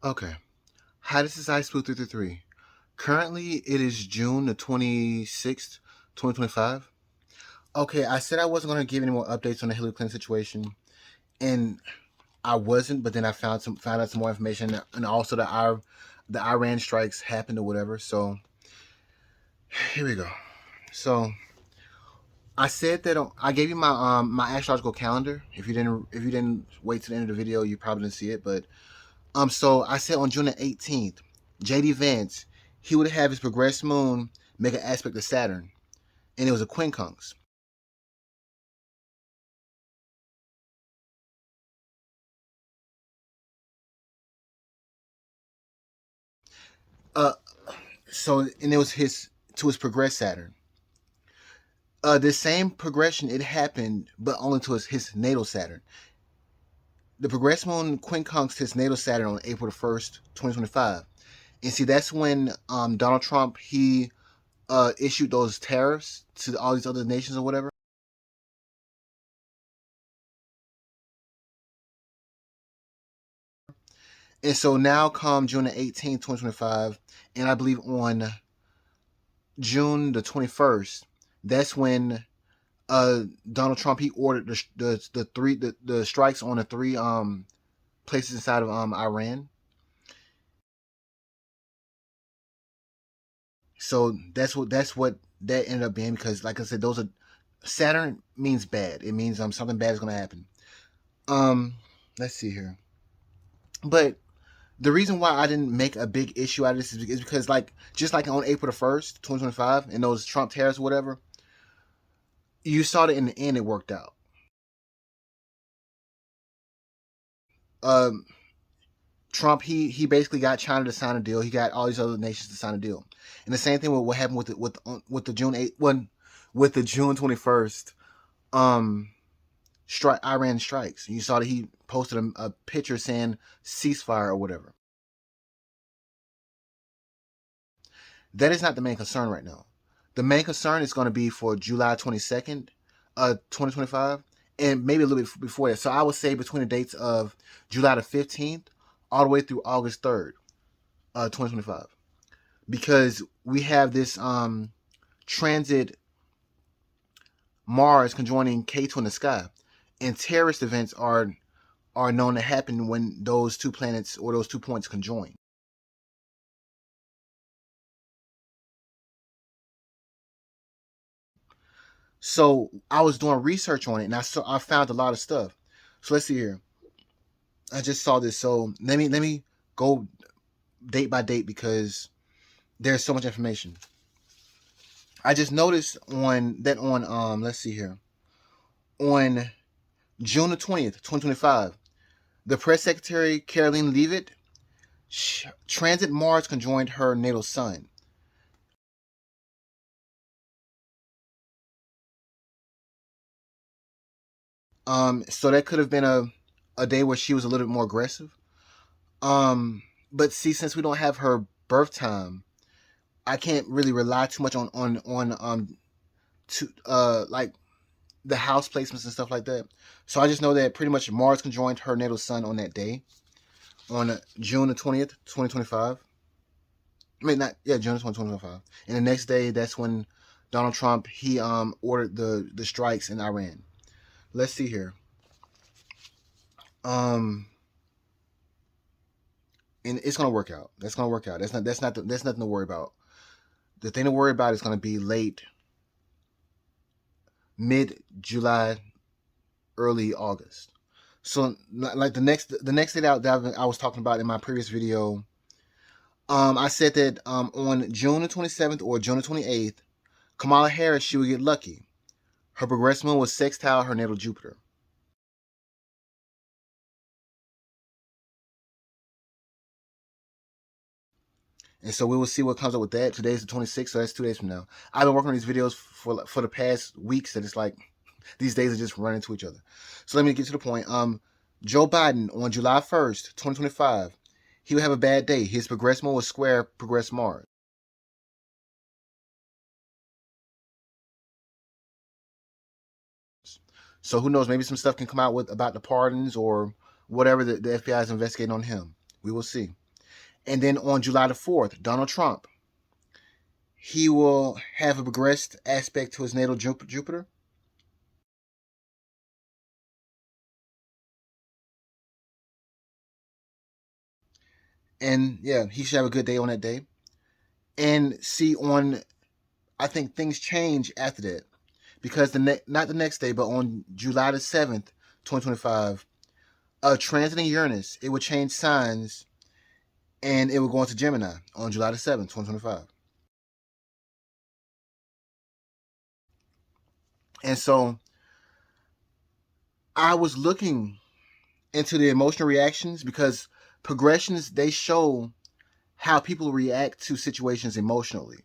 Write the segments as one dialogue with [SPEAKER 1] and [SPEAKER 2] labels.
[SPEAKER 1] Okay. Hi, this is Ice Blue 333. Currently, it is June the 26th, 2025. Okay, I said I wasn't going to give any more updates on the Hillary Clinton situation, and I wasn't, but then I found out some more information, and also the Iran strikes happened or whatever. So here we go. So I said that I gave you my astrological calendar. If you didn't wait to the end of the video, you probably didn't see it. But so I said on June the 18th, JD Vance, he would have his progressed moon make an aspect to Saturn, and it was a quincunx. Uh, so and it was his to his progressed Saturn. The same progression it happened, but only to his natal Saturn. The progressed moon quincunxed his natal Saturn on April 1st, 2025. And see, that's when Donald Trump he issued those tariffs to all these other nations or whatever. And so now come June the 18th, 2025, and I believe on June the 21st, that's when Donald Trump he ordered the strikes on the three places inside of Iran. So that's what that ended up being, because like I said, those are Saturn means bad. It means something bad is gonna happen. Um let's see here. But the reason why I didn't make a big issue out of this is because, like, just like on April 1st, 2025, and those Trump tariffs or whatever, you saw that in the end it worked out. Um, Trump he basically got China to sign a deal. He got all these other nations to sign a deal, and the same thing with what happened with the June 8th one, with the June 21st um Iran strikes. You saw that he posted a picture saying ceasefire or whatever. That is not the main concern right now. The main concern is going to be for July 22nd, 2025, and maybe a little bit before that. So I would say between the dates of July the 15th all the way through August 3rd, 2025, because we have this transit Mars conjoining K2 in the sky, and terrorist events are known to happen when those two planets or those 2 points conjoin. So I was doing research on it, and I found a lot of stuff. So let's see here. I just saw this, so let me go date by date because there's so much information. I just noticed on let's see here, on June the 20th, 2025, the press secretary Caroline Leavitt, transit Mars conjoined her natal sun. So that could have been a day where she was a little bit more aggressive. Um, but see, since we don't have her birth time, I can't really rely too much on to like the house placements and stuff like that. So I just know that pretty much Mars conjoined her natal sun on that day, on June the 20th, 2025. I mean, not yeah, June 20th, 2025. And the next day, that's when Donald Trump he ordered the strikes in Iran. Let's see here. Um, and it's gonna work out. That's gonna work out. That's nothing to worry about. The thing to worry about is gonna be late, mid July, early August. So like the next day that I was talking about in my previous video, I said that on June the 27th or June the 28th, Kamala Harris she would get lucky. Her progressed moon was sextile her natal Jupiter, and so we will see what comes up with that. Today's the 26th, so that's 2 days from now. I've been working on these videos for the past weeks, and it's like these days are just running to each other. So let me get to the point. Joe Biden on July 1st, 2025, he would have a bad day. His progressed moon was square progressed Mars. So who knows? Maybe some stuff can come out with about the pardons or whatever the FBI is investigating on him. We will see. And then on July the 4th, Donald Trump, he will have a progressed aspect to his natal Jupiter. And yeah, he should have a good day on that day. And see, I think things change after that, because not the next day, but on July the 7th, 2025, transiting Uranus, it would change signs, and it would go into Gemini on July the 7th, 2025. And so I was looking into the emotional reactions, because progressions, they show how people react to situations emotionally.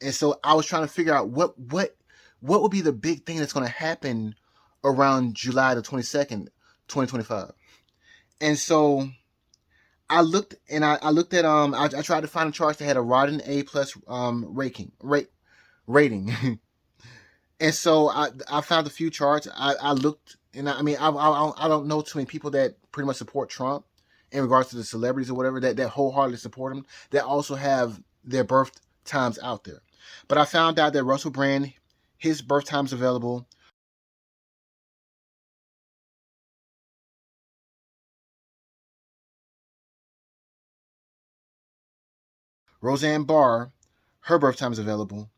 [SPEAKER 1] And so I was trying to figure out what would be the big thing that's going to happen around July the 22nd, 2025. And so I looked at I tried to find a chart that had a rotten A plus rating. And so I found a few charts. I looked, and I mean I don't know too many people that pretty much support Trump in regards to the celebrities or whatever that wholeheartedly support him, that also have their birth times out there. But I found out that Russell Brand, his birth time's available. Roseanne Barr, her birth time's available.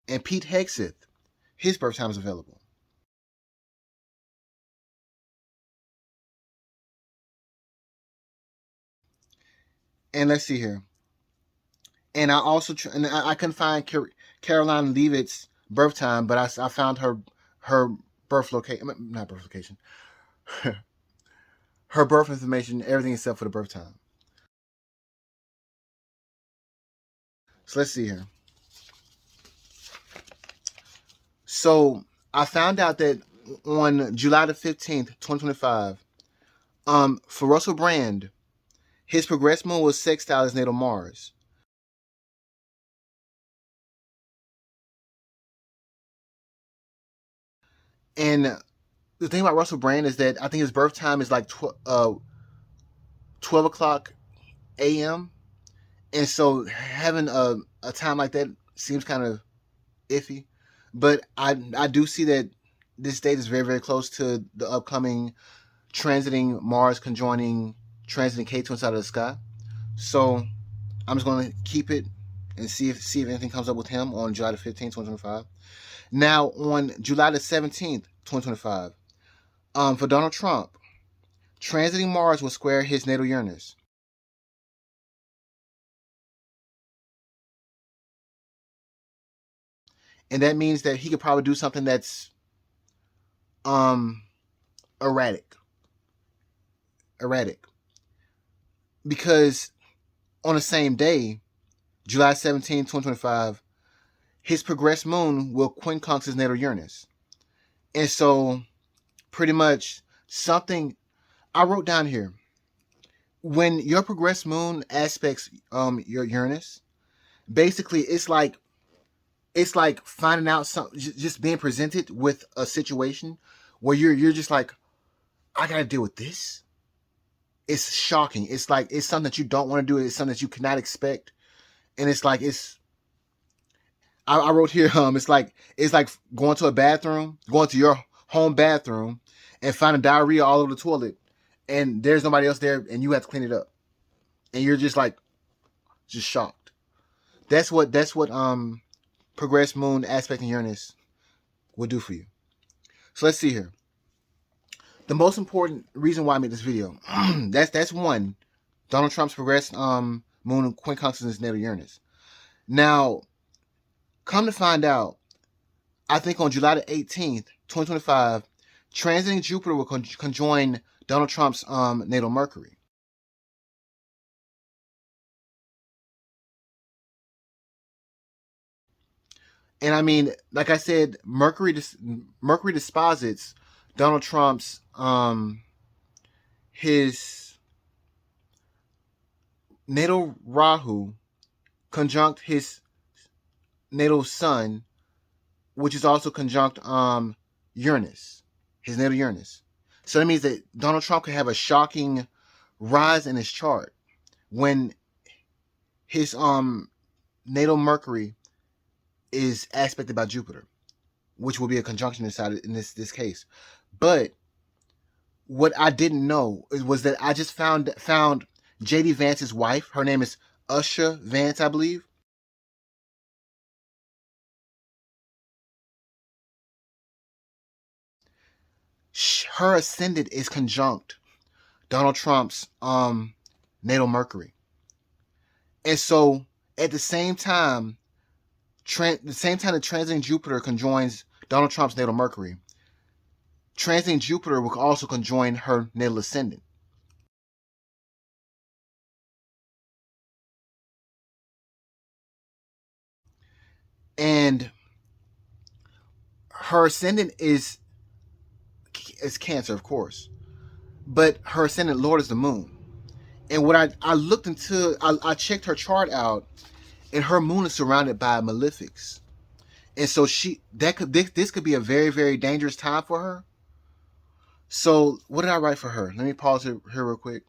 [SPEAKER 1] And Pete Hegseth, his birth time's available. And let's see here. And I couldn't find Caroline Leavitt's birth time, but I found her birth location, not birth location, her birth information, everything except for the birth time. So let's see here. So I found out that on July the 15th, 2025, for Russell Brand, his progressed moon was sextile his natal Mars. And the thing about Russell Brand is that I think his birth time is like 12 o'clock a.m. And so having a time like that seems kind of iffy. But I do see that this date is very, very close to the upcoming transiting Mars conjoining transiting K2 inside of the sky. So I'm just going to keep it and see if anything comes up with him on July the 15th, 2025. Now, on July the 17th, 2025, for Donald Trump, transiting Mars will square his natal Uranus. And that means that he could probably do something that's um erratic. Erratic. Because on the same day, July 17th, 2025, his progressed moon will quincunx his natal Uranus. And so, pretty much, something I wrote down here. When your progressed moon aspects your Uranus, basically it's like finding out something, just being presented with a situation where you're just like, I gotta deal with this. It's shocking. It's like it's something that you don't want to do. It's something that you cannot expect, and it's like I wrote here. It's like going to a bathroom, going to your home bathroom, and finding diarrhea all over the toilet, and there's nobody else there, and you have to clean it up, and you're just like just shocked. That's what progressed moon aspect in Uranus will do for you. So let's see here. The most important reason why I made this video, that's one. Donald Trump's progressed moon and quincunx in his natal Uranus. Now, come to find out, I think on July the 18th, 2025, transiting Jupiter will conjoin Donald Trump's natal Mercury. And I mean, like I said, Mercury disposits Donald Trump's his natal Rahu conjunct his natal Sun, which is also conjunct Uranus, his natal Uranus. So that means that Donald Trump could have a shocking rise in his chart when his natal Mercury is aspected by Jupiter, which will be a conjunction inside in this case. But what I didn't know was that I just found JD Vance's wife. Her name is Usha Vance, I believe. Her ascendant is conjunct Donald Trump's natal Mercury, and so at the same time that transiting Jupiter conjoins Donald Trump's natal Mercury, transiting Jupiter will also conjoin her natal ascendant. And her ascendant is Cancer, of course, but her ascendant lord is the moon. And what I looked into, I checked her chart out, and her moon is surrounded by malefics, and so this could be a very, very dangerous time for her. So what did I write for her? Let me pause here real quick.